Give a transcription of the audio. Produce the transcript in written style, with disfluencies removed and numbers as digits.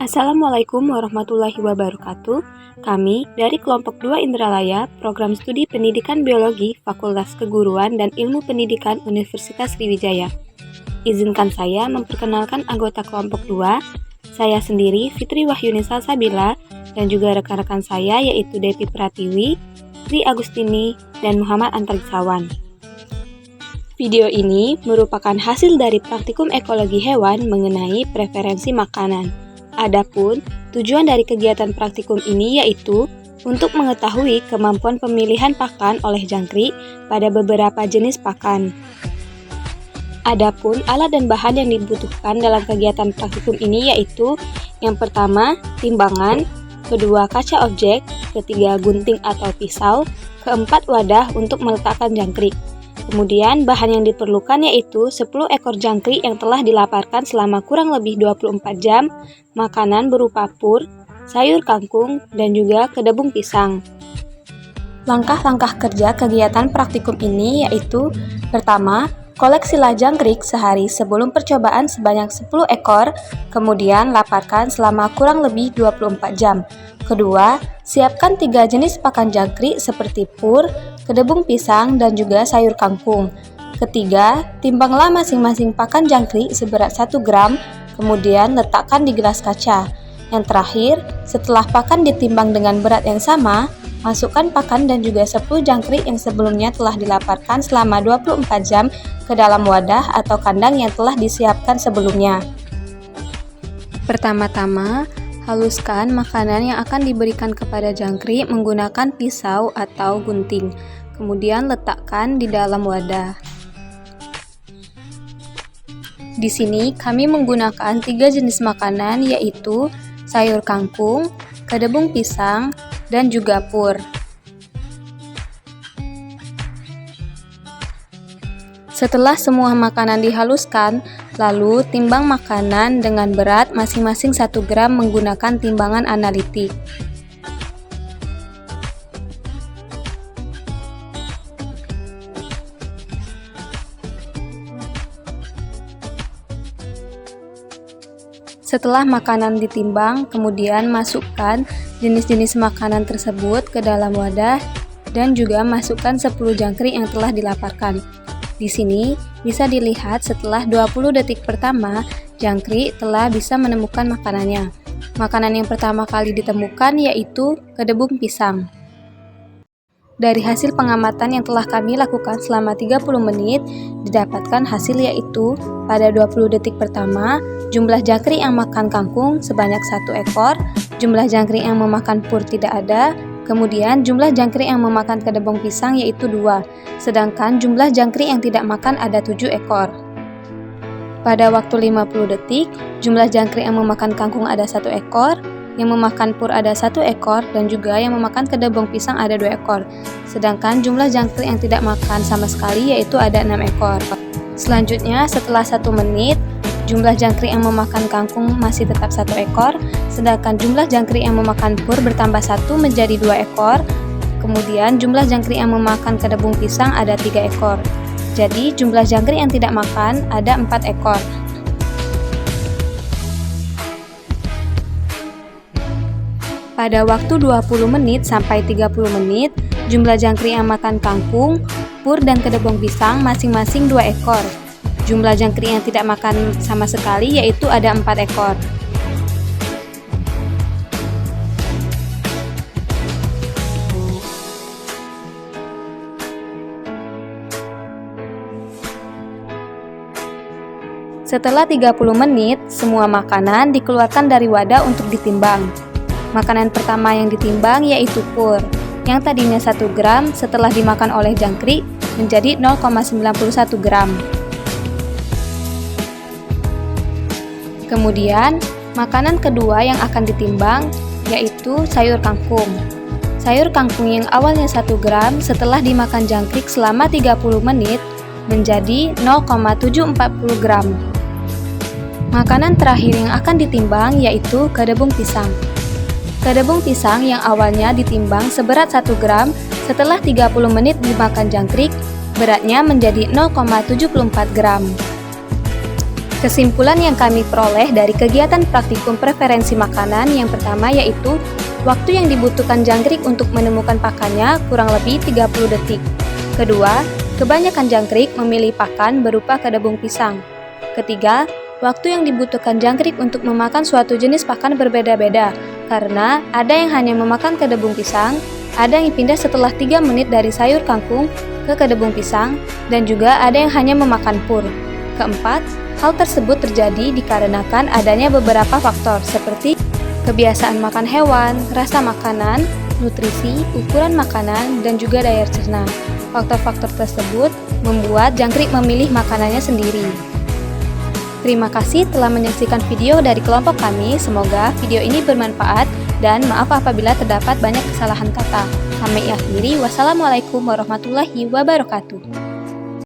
Assalamualaikum warahmatullahi wabarakatuh. Kami dari kelompok 2 Indralaya, Program Studi Pendidikan Biologi, Fakultas Keguruan dan Ilmu Pendidikan Universitas Sriwijaya. Izinkan saya memperkenalkan anggota kelompok 2. Saya sendiri Fitri Wahyuni Salsabila dan juga rekan-rekan saya yaitu Devi Pratiwi, Tri Agustini, dan Muhammad Antariksawan. Video ini merupakan hasil dari praktikum ekologi hewan mengenai preferensi makanan. Adapun tujuan dari kegiatan praktikum ini yaitu untuk mengetahui kemampuan pemilihan pakan oleh jangkrik pada beberapa jenis pakan. Adapun alat dan bahan yang dibutuhkan dalam kegiatan praktikum ini yaitu yang pertama timbangan, kedua kaca objek, ketiga gunting atau pisau, keempat wadah untuk meletakkan jangkrik. Kemudian bahan yang diperlukan yaitu 10 ekor jangkrik yang telah dilaparkan selama kurang lebih 24 jam, makanan berupa pur, sayur kangkung, dan juga kedebung pisang. Langkah-langkah kerja kegiatan praktikum ini yaitu pertama, koleksilah jangkrik sehari sebelum percobaan sebanyak 10 ekor, kemudian laparkan selama kurang lebih 24 jam. Kedua, siapkan 3 jenis pakan jangkrik seperti pur, kedebung pisang, dan juga sayur kangkung. Ketiga, timbanglah masing-masing pakan jangkrik seberat 1 gram, kemudian letakkan di gelas kaca. Yang terakhir, setelah pakan ditimbang dengan berat yang sama, masukkan pakan dan juga 10 jangkrik yang sebelumnya telah dilaparkan selama 24 jam ke dalam wadah atau kandang yang telah disiapkan sebelumnya. Pertama-tama, haluskan makanan yang akan diberikan kepada jangkrik menggunakan pisau atau gunting. Kemudian letakkan di dalam wadah. Di sini kami menggunakan 3 jenis makanan yaitu sayur kangkung, kedebung pisang, dan juga pur. Setelah semua makanan dihaluskan, lalu timbang makanan dengan berat masing-masing 1 gram menggunakan timbangan analitik. Setelah makanan ditimbang, kemudian masukkan jenis-jenis makanan tersebut ke dalam wadah dan juga masukkan 10 jangkrik yang telah dilaparkan. Di sini bisa dilihat setelah 20 detik pertama, jangkrik telah bisa menemukan makanannya. Makanan yang pertama kali ditemukan yaitu kedebung pisang. Dari hasil pengamatan yang telah kami lakukan selama 30 menit, didapatkan hasil yaitu pada 20 detik pertama, jumlah jangkrik yang makan kangkung sebanyak 1 ekor, jumlah jangkrik yang memakan pur tidak ada, kemudian jumlah jangkrik yang memakan kedebung pisang yaitu 2, sedangkan jumlah jangkrik yang tidak makan ada 7 ekor. Pada waktu 50 detik, jumlah jangkrik yang memakan kangkung ada 1 ekor, yang memakan pur ada 1 ekor, dan juga yang memakan kedebung pisang ada 2 ekor. Sedangkan jumlah jangkrik yang tidak makan sama sekali yaitu ada 6 ekor. Selanjutnya, setelah 1 menit, jumlah jangkrik yang memakan kangkung masih tetap 1 ekor, sedangkan jumlah jangkrik yang memakan pur bertambah 1 menjadi 2 ekor. Kemudian jumlah jangkrik yang memakan kedebung pisang ada 3 ekor. Jadi jumlah jangkrik yang tidak makan ada 4 ekor. Pada waktu 20 menit sampai 30 menit, jumlah jangkrik yang makan kangkung, pur, dan kedebung pisang masing-masing 2 ekor. Jumlah jangkrik yang tidak makan sama sekali yaitu ada 4 ekor. Setelah 30 menit, semua makanan dikeluarkan dari wadah untuk ditimbang. Makanan pertama yang ditimbang yaitu pur, yang tadinya 1 gram setelah dimakan oleh jangkrik menjadi 0,91 gram. Kemudian, makanan kedua yang akan ditimbang yaitu sayur kangkung. Sayur kangkung yang awalnya 1 gram setelah dimakan jangkrik selama 30 menit menjadi 0,740 gram. Makanan terakhir yang akan ditimbang yaitu kedebung pisang. Kedebung pisang yang awalnya ditimbang seberat 1 gram setelah 30 menit dimakan jangkrik, beratnya menjadi 0,74 gram. Kesimpulan yang kami peroleh dari kegiatan praktikum preferensi makanan yang pertama yaitu waktu yang dibutuhkan jangkrik untuk menemukan pakannya kurang lebih 30 detik. Kedua, kebanyakan jangkrik memilih pakan berupa kedebung pisang. Ketiga, waktu yang dibutuhkan jangkrik untuk memakan suatu jenis pakan berbeda-beda, karena ada yang hanya memakan kedebung pisang, ada yang pindah setelah 3 menit dari sayur kangkung ke kedebung pisang, dan juga ada yang hanya memakan pur. Keempat, hal tersebut terjadi dikarenakan adanya beberapa faktor seperti kebiasaan makan hewan, rasa makanan, nutrisi, ukuran makanan, dan juga daya cerna. Faktor-faktor tersebut membuat jangkrik memilih makanannya sendiri. Terima kasih telah menyaksikan video dari kelompok kami. Semoga video ini bermanfaat dan maaf apabila terdapat banyak kesalahan kata. Kami akhiri, wassalamualaikum warahmatullahi wabarakatuh.